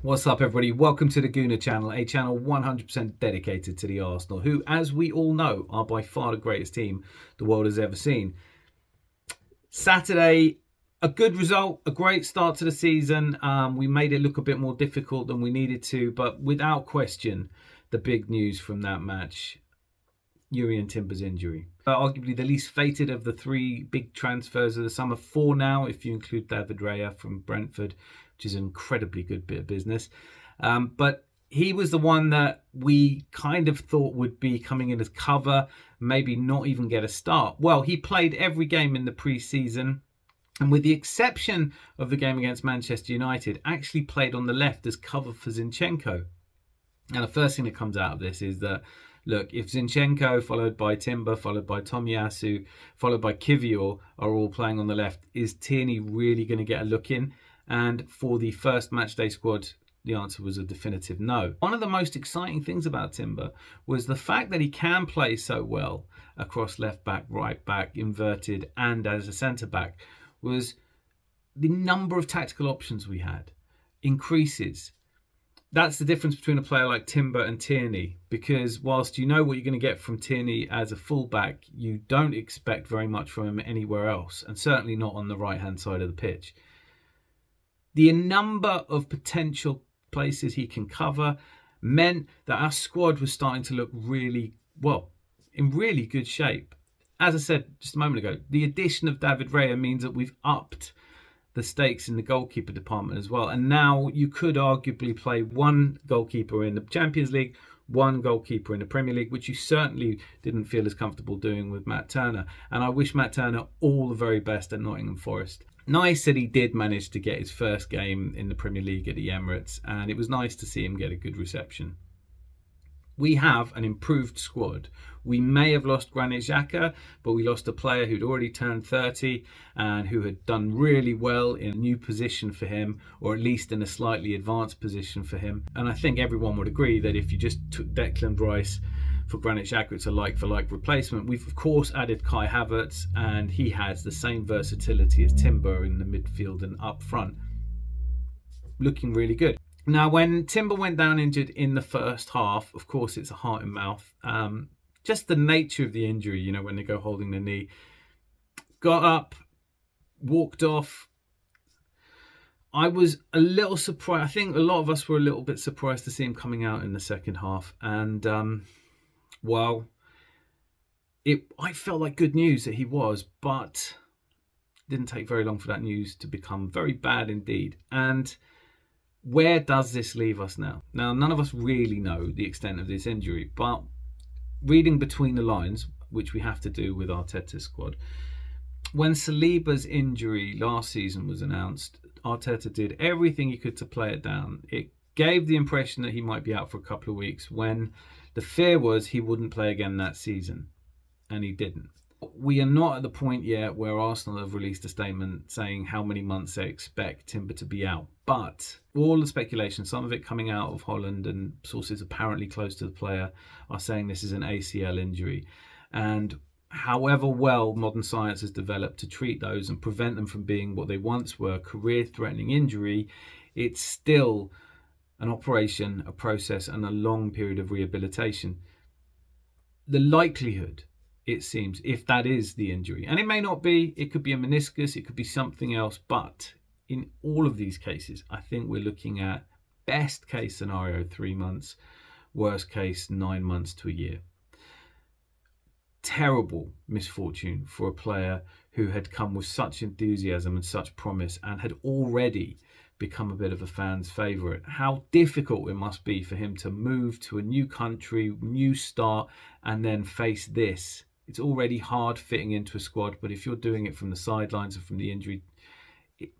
What's up, everybody? Welcome to the Gooner channel, a channel 100% dedicated to the Arsenal, who, as we all know, are by far the greatest team the world has ever seen. Saturday, a good result, a great start to the season. We made it look a bit more difficult than we needed to, but without question, the big news from that match, Jurrien Timber's injury. Arguably the least fated of the three big transfers of the summer, four now, if you include David Raya from Brentford, which is an incredibly good bit of business. But he was the one that we kind of thought would be coming in as cover, maybe not even get a start. Well, he played every game in the pre-season, and with the exception of the game against Manchester United, actually played on the left as cover for Zinchenko. And the first thing that comes out of this is that, look, if Zinchenko, followed by Timber, followed by Tomiyasu, followed by Kivior are all playing on the left, is Tierney really going to get a look in? And for the first matchday squad, the answer was a definitive no. One of the most exciting things about Timber was the fact that he can play so well across left back, right back, inverted, and as a centre back, was the number of tactical options we had increases. That's the difference between a player like Timber and Tierney, because whilst you know what you're going to get from Tierney as a fullback, you don't expect very much from him anywhere else, and certainly not on the right-hand side of the pitch. The number of potential places he can cover meant that our squad was starting to look really, well, in really good shape. As I said just a moment ago, the addition of David Raya means that we've upped the stakes in the goalkeeper department as well. And now you could arguably play one goalkeeper in the Champions League, one goalkeeper in the Premier League, which you certainly didn't feel as comfortable doing with Matt Turner. And I wish Matt Turner all the very best at Nottingham Forest. Nice that he did manage to get his first game in the Premier League at the Emirates, and it was nice to see him get a good reception. We have an improved squad. We may have lost Granit Xhaka, but we lost a player who'd already turned 30 and who had done really well in a new position for him, or at least in a slightly advanced position for him. And I think everyone would agree that if you just took Declan Rice for Granit Xhaka, it's a like-for-like replacement. We've, of course, added Kai Havertz, and he has the same versatility as Timber in the midfield and up front. Looking really good. Now, when Timber went down injured in the first half, of course, it's a heart and mouth. Just the nature of the injury, you know, when they go holding the knee. Got up, walked off. I was a little surprised. I think a lot of us were a little bit surprised to see him coming out in the second half. And, well, I felt like good news that he was, but it didn't take very long for that news to become very bad indeed. And where does this leave us now? Now, none of us really know the extent of this injury, but reading between the lines, which we have to do with Arteta's squad, when Saliba's injury last season was announced, Arteta did everything he could to play it down. It gave the impression that he might be out for a couple of weeks, when the fear was he wouldn't play again that season, and he didn't. We are not at the point yet where Arsenal have released a statement saying how many months they expect Timber to be out. But all the speculation, some of it coming out of Holland and sources apparently close to the player, are saying this is an ACL injury. And however well modern science has developed to treat those and prevent them from being what they once were, career-threatening injury, it's still an operation, a process, and a long period of rehabilitation. The likelihood, it seems, if that is the injury, and it may not be, it could be a meniscus, it could be something else, but in all of these cases, I think we're looking at best case scenario 3 months, worst case 9 months to a year. Terrible misfortune for a player who had come with such enthusiasm and such promise and had already become a bit of a fan's favourite. How difficult it must be for him to move to a new country, new start, and then face this. It's already hard fitting into a squad, but if you're doing it from the sidelines and from the injury,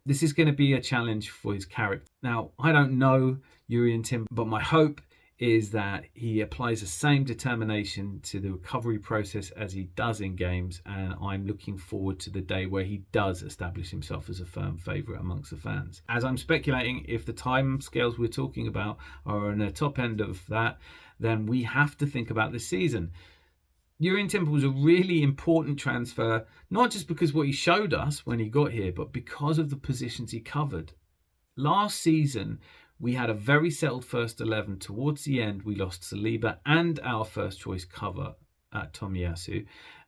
this is going to be a challenge for his character. Now, I don't know Jurrien Timber, but my hope is that he applies the same determination to the recovery process as he does in games, and I'm looking forward to the day where he does establish himself as a firm favourite amongst the fans. As I'm speculating, if the time scales we're talking about are on the top end of that, then we have to think about this season. Jurrien Timber was a really important transfer, not just because what he showed us when he got here, but because of the positions he covered. Last season, We had a very settled first 11. Towards the end, we lost Saliba and our first choice cover at Tomiyasu,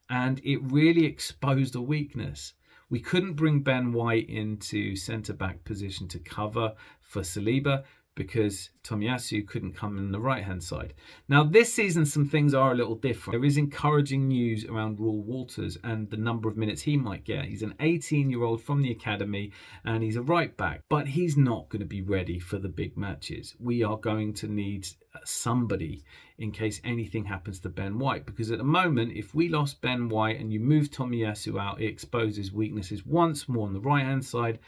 and it really exposed a weakness. We couldn't bring Ben White into centre-back position to cover for Saliba because Tomiyasu couldn't come in the right-hand side. Now, this season, some things are a little different. There is encouraging news around Raul Walters and the number of minutes he might get. He's an 18-year-old from the academy, and he's a right-back, but he's not going to be ready for the big matches. We are going to need somebody in case anything happens to Ben White, because at the moment, if we lost Ben White and you move Tomiyasu out, it exposes weaknesses once more on the right-hand side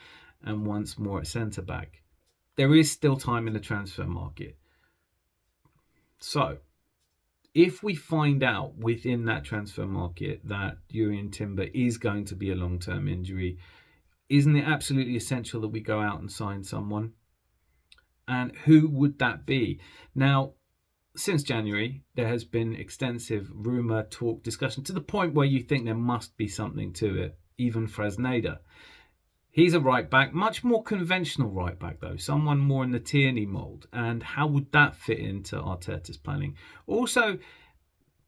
and once more at centre-back. There is still time in the transfer market. So, if we find out within that transfer market that Jurrien Timber is going to be a long-term injury, isn't it absolutely essential that we go out and sign someone? And who would that be? Now, since January, there has been extensive rumour, talk, discussion, to the point where you think there must be something to it, even Fresneda. He's a right-back, much more conventional right-back though, someone more in the Tierney mould. And how would that fit into Arteta's planning? Also,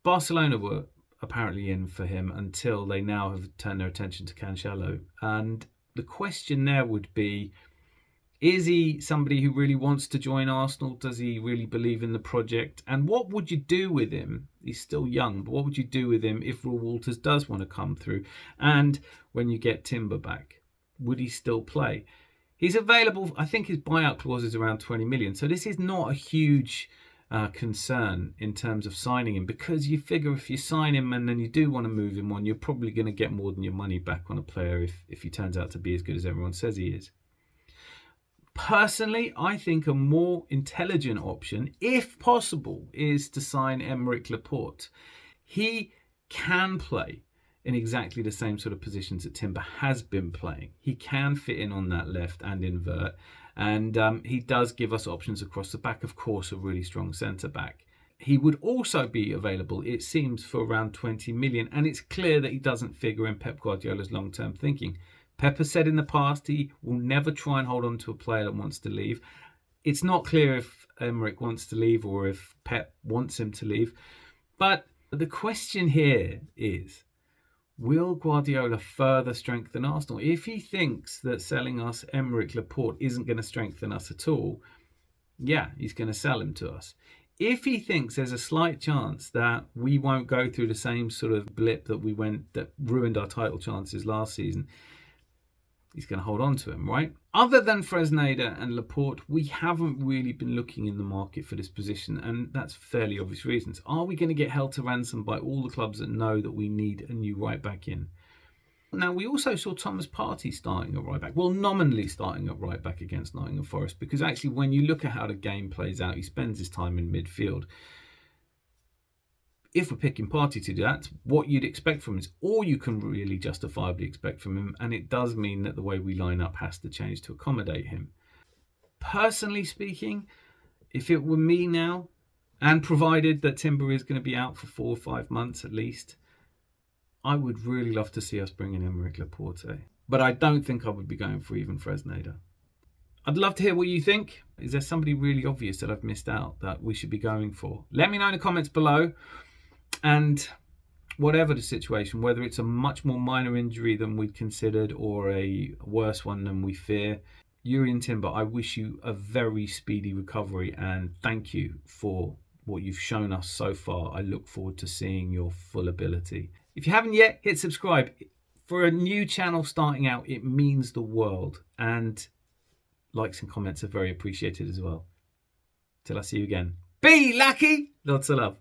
Barcelona were apparently in for him until they now have turned their attention to Cancelo. And the question there would be, is he somebody who really wants to join Arsenal? Does he really believe in the project? And what would you do with him? He's still young, but what would you do with him if Raul Walters does want to come through? And when you get Timber back, would he still play? He's available. I think his buyout clause is around 20 million. So this is not a huge concern in terms of signing him, because you figure if you sign him and then you do want to move him on, you're probably going to get more than your money back on a player if he turns out to be as good as everyone says he is. Personally, I think a more intelligent option, if possible, is to sign Aymeric Laporte. He can play in exactly the same sort of positions that Timber has been playing. He can fit in on that left and invert, and he does give us options across the back, of course, a really strong centre-back. He would also be available, it seems, for around 20 million, and it's clear that he doesn't figure in Pep Guardiola's long-term thinking. Pep has said in the past he will never try and hold on to a player that wants to leave. It's not clear if Aymeric wants to leave or if Pep wants him to leave. But the question here is, will Guardiola further strengthen Arsenal? If he thinks that selling us Aymeric Laporte isn't going to strengthen us at all, yeah, he's going to sell him to us. If he thinks there's a slight chance that we won't go through the same sort of blip that ruined our title chances last season, he's going to hold on to him, right? Other than Fresneda and Laporte, we haven't really been looking in the market for this position, and that's for fairly obvious reasons. Are we going to get held to ransom by all the clubs that know that we need a new right-back in? Now, we also saw Thomas Partey starting at right-back. Well, nominally starting at right-back against Nottingham Forest, because actually when you look at how the game plays out, he spends his time in midfield. If we're picking Partey to do that, what you'd expect from him is all you can really justifiably expect from him, and it does mean that the way we line up has to change to accommodate him. Personally speaking, if it were me now, and provided that Timber is going to be out for 4 or 5 months at least, I would really love to see us bring in Aymeric Laporte. But I don't think I would be going for even Fresneda. I'd love to hear what you think. Is there somebody really obvious that I've missed out that we should be going for? Let me know in the comments below. And whatever the situation, whether it's a much more minor injury than we'd considered or a worse one than we fear, Jurrien Timber, I wish you a very speedy recovery and thank you for what you've shown us so far. I look forward to seeing your full ability. If you haven't yet, hit subscribe. For a new channel starting out, it means the world. And likes and comments are very appreciated as well. Till I see you again. Be lucky! Lots of love.